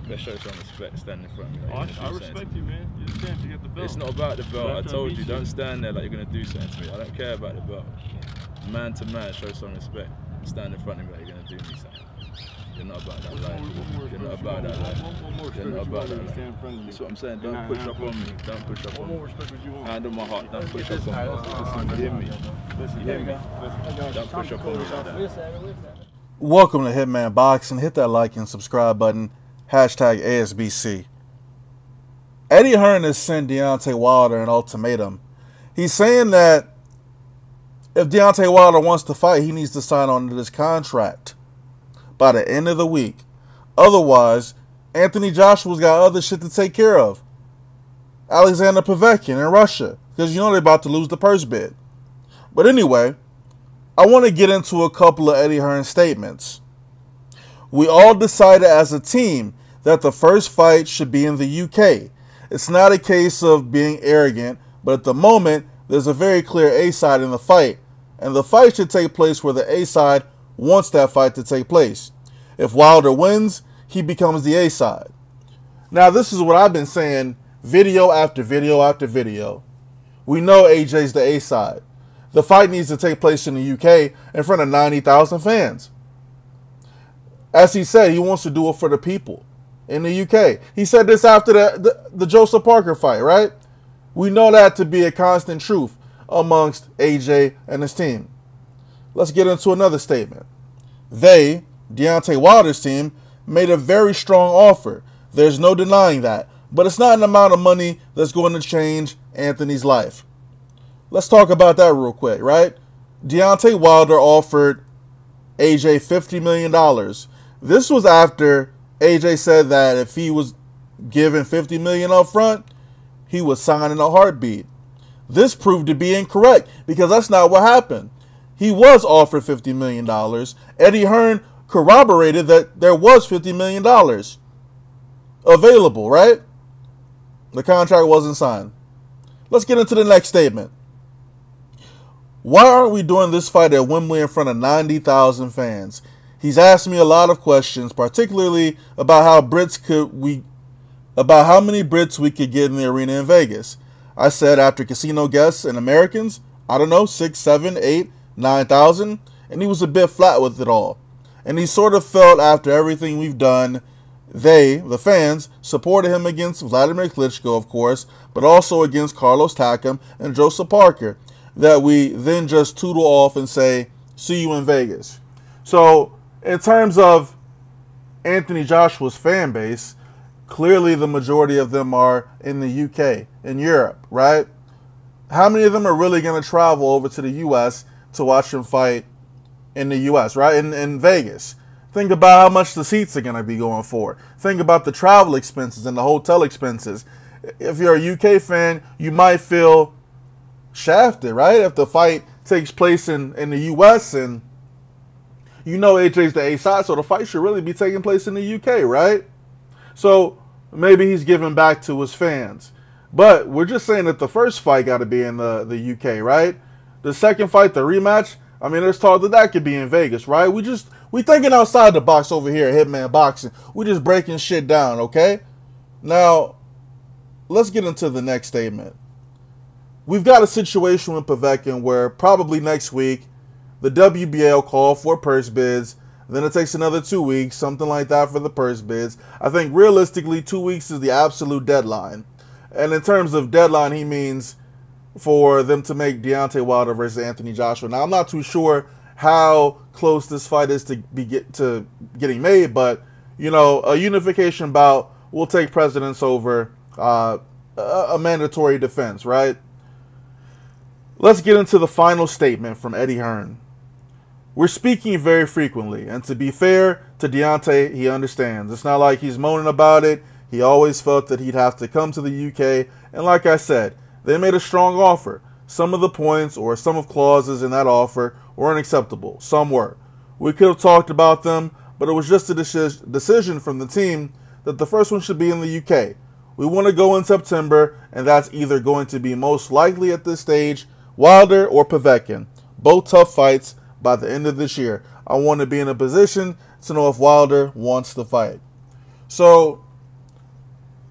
Let's show some respect, stand in front of me. Like I respect you, man. You're the champ to get the belt. It's not about the belt. I told you, don't stand there like you're going to do something to me. I don't care about the belt. Man to man, show some respect. Stand in front of me like you're going to do me something. You're not about that life. You're not about that life. You're not about that life. That's what I'm saying. Don't push up on me. Don't push up on me. What more respect would you want? Hand on my heart. Don't push up on me. You hear me? You hear me? Don't push up on me like that. Welcome to Hitman Boxing. Hit that like and subscribe button. Hashtag ASBC. Eddie Hearn has sent Deontay Wilder an ultimatum. He's saying that if Deontay Wilder wants to fight, he needs to sign on to this contract by the end of the week. Otherwise, Anthony Joshua's got other shit to take care of. Alexander Povetkin in Russia, because you know they're about to lose the purse bid. But anyway, I want to get into a couple of Eddie Hearn statements. We all decided as a team that the first fight should be in the UK. It's not a case of being arrogant, but at the moment, there's a very clear A side in the fight, and the fight should take place where the A side wants that fight to take place. If Wilder wins, he becomes the A side. Now, this is what I've been saying video after video after video. We know AJ's the A side. The fight needs to take place in the UK in front of 90,000 fans. As he said, he wants to do it for the people in the UK. He said this after the Joseph Parker fight, right? We know that to be a constant truth amongst AJ and his team. Let's get into another statement. They, Deontay Wilder's team, made a very strong offer. There's no denying that. But it's not an amount of money that's going to change Anthony's life. Let's talk about that real quick, right? Deontay Wilder offered AJ $50 million. This was after AJ said that if he was given $50 million up front, he would sign in a heartbeat. This proved to be incorrect because that's not what happened. He was offered $50 million. Eddie Hearn corroborated that there was $50 million available, right? The contract wasn't signed. Let's get into the next statement. Why aren't we doing this fight at Wembley in front of 90,000 fans? He's asked me a lot of questions, particularly about how many Brits we could get in the arena in Vegas. I said after casino guests and Americans, I don't know, 6, 7, 8, 9,000, and he was a bit flat with it all. And he sort of felt after everything we've done, they, the fans, supported him against Vladimir Klitschko, of course, but also against Carlos Takam and Joseph Parker, that we then just tootle off and say, see you in Vegas. So, in terms of Anthony Joshua's fan base, clearly the majority of them are in the UK, in Europe, right? How many of them are really going to travel over to the US to watch him fight in the US, right? In Vegas. Think about how much the seats are going to be going for. Think about the travel expenses and the hotel expenses. If you're a UK fan, you might feel shafted, right? If the fight takes place in the US and you know AJ's the A side, so the fight should really be taking place in the UK, right? So maybe he's giving back to his fans. But we're just saying that the first fight got to be in the UK, right? The second fight, the rematch, I mean, there's talk that could be in Vegas, right? We thinking outside the box over here at Hitman Boxing. We just breaking shit down, okay? Now, let's get into the next statement. We've got a situation with Povetkin where probably next week, the WBA will call for purse bids. Then it takes another 2 weeks, something like that for the purse bids. I think realistically 2 weeks is the absolute deadline. And in terms of deadline, he means for them to make Deontay Wilder versus Anthony Joshua. Now, I'm not too sure how close this fight is to getting made, but, you know, a unification bout will take precedence over a mandatory defense, right? Let's get into the final statement from Eddie Hearn. We're speaking very frequently, and to be fair to Deontay, he understands. It's not like he's moaning about it. He always felt that he'd have to come to the UK, and like I said, they made a strong offer. Some of the points or some of clauses in that offer were unacceptable. Some were. We could have talked about them, but it was just a decision from the team that the first one should be in the UK. We want to go in September, and that's either going to be most likely at this stage Wilder or Povetkin. Both tough fights by the end of this year. I want to be in a position to know if Wilder wants to fight. So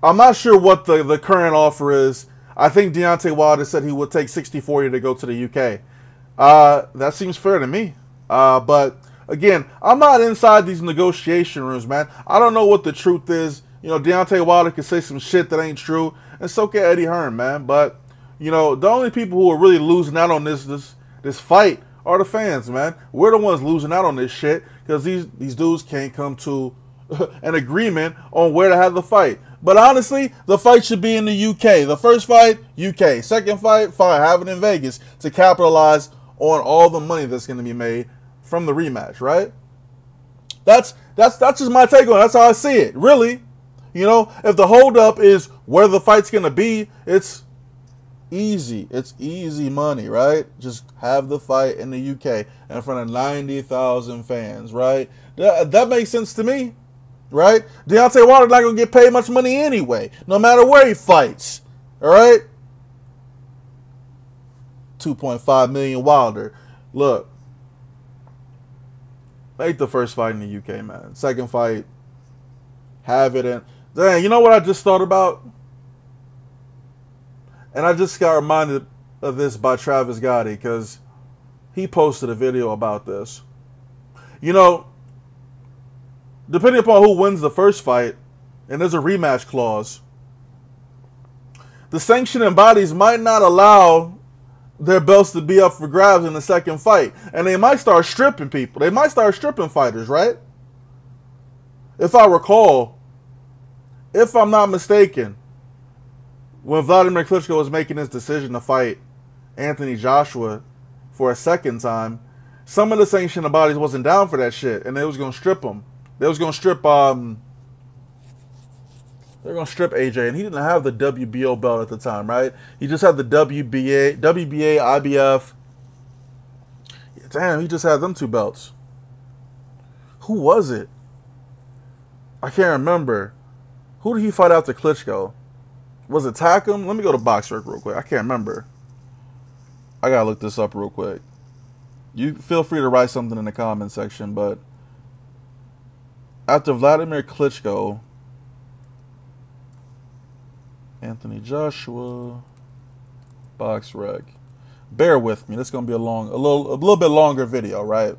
I'm not sure what the current offer is. I think Deontay Wilder said he would take 60-40 to go to the UK. That seems fair to me. But again, I'm not inside these negotiation rooms, man. I don't know what the truth is. You know, Deontay Wilder could say some shit that ain't true, and so can Eddie Hearn, man. But you know, the only people who are really losing out on this fight are the fans, man. We're the ones losing out on this shit because these dudes can't come to an agreement on where to have the fight. But honestly, the fight should be in the UK. The first fight, UK. Second fight, fine, have it in Vegas to capitalize on all the money that's going to be made from the rematch, right? That's just my take on it. That's how I see it, really. You know, if the holdup is where the fight's going to be, it's easy. It's easy money, right? Just have the fight in the UK in front of 90,000 fans, right? That makes sense to me, right? Deontay Wilder's not going to get paid much money anyway, no matter where he fights, all right? 2.5 million Wilder. Look, make the first fight in the UK, man. Second fight, have it in. Dang, you know what I just thought about? And I just got reminded of this by Travis Gotti because he posted a video about this. You know, depending upon who wins the first fight, and there's a rematch clause, the sanctioning bodies might not allow their belts to be up for grabs in the second fight. And they might start stripping people. They might start stripping fighters, right? If I recall, if I'm not mistaken, when Vladimir Klitschko was making his decision to fight Anthony Joshua for a second time, some of the sanctioning bodies wasn't down for that shit, and they was gonna strip him. They was gonna strip they're gonna strip AJ, and he didn't have the WBO belt at the time, right? He just had the WBA, IBF. Damn, he just had them two belts. Who was it? I can't remember. Who did he fight after Klitschko? Was it Takum? Let me go to BoxRec real quick. I can't remember. I gotta look this up real quick. You feel free to write something in the comment section, but after Vladimir Klitschko, Anthony Joshua, BoxRec. Bear with me. This is gonna be a little bit longer video, right?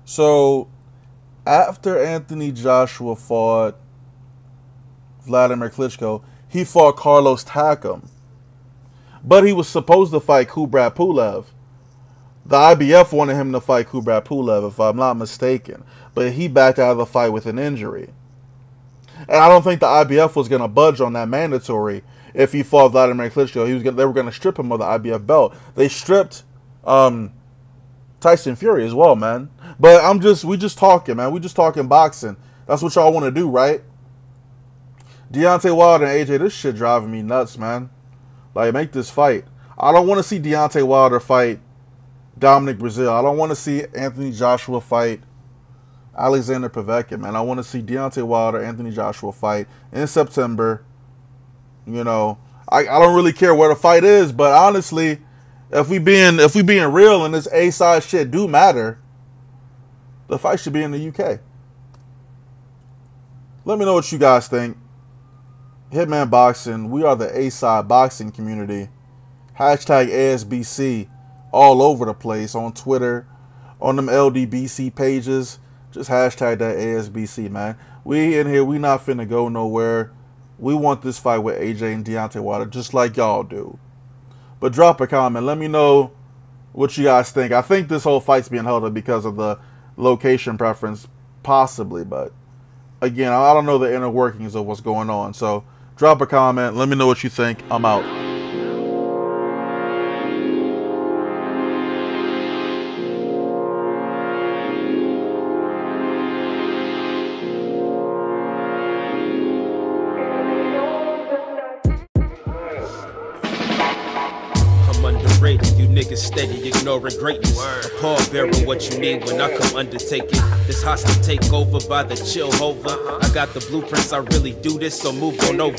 So after Anthony Joshua fought Vladimir Klitschko, he fought Carlos Takam. But he was supposed to fight Kubrat Pulev. The IBF wanted him to fight Kubrat Pulev, if I'm not mistaken. But he backed out of the fight with an injury. And I don't think the IBF was going to budge on that mandatory if he fought Vladimir Klitschko. They were going to strip him of the IBF belt. They stripped Tyson Fury as well, man. But we just talking, man. We just talking boxing. That's what y'all want to do, right? Deontay Wilder and AJ, this shit driving me nuts, man. Like, make this fight. I don't want to see Deontay Wilder fight Dominic Breazeale. I don't want to see Anthony Joshua fight Alexander Povetkin, man. I want to see Deontay Wilder, Anthony Joshua fight in September. You know, I don't really care where the fight is, but honestly, if we being real and this A-side shit do matter, the fight should be in the UK. Let me know what you guys think. Hitman Boxing, we are the A-side boxing community. Hashtag ASBC all over the place on Twitter, on them LDBC pages. Just hashtag that ASBC, man. We in here, we not finna go nowhere. We want this fight with AJ and Deontay Wilder just like y'all do. But drop a comment. Let me know what you guys think. I think this whole fight's being held up because of the location preference, possibly. But again, I don't know the inner workings of what's going on. So drop a comment. Let me know what you think. I'm out. You niggas steady ignoring greatness. A pallbearer what you need when I come undertake it. This hostile takeover by the chill hover. I got the blueprints, I really do this, so move on over.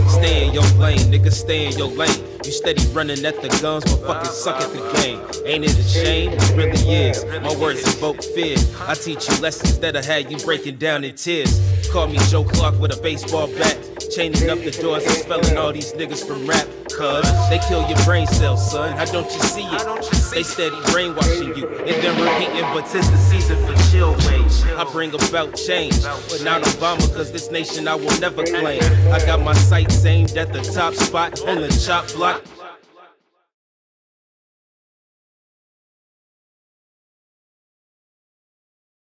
Stay in your lane, niggas, stay in your lane. You steady running at the guns, but fucking suck at the game. Ain't it a shame? It really is. My words evoke fear. I teach you lessons that'll have you breaking down in tears. Call me Joe Clark with a baseball bat. chaining up the doors, expelling all these niggas from rap. Cuz they kill your brain cells, son. How don't you see it? They steady brainwashing you and then repeating, but 'tis the season for chill wage. I bring about change, but not Obama, cause this nation I will never claim. I got my sights aimed at the top spot on the chop block.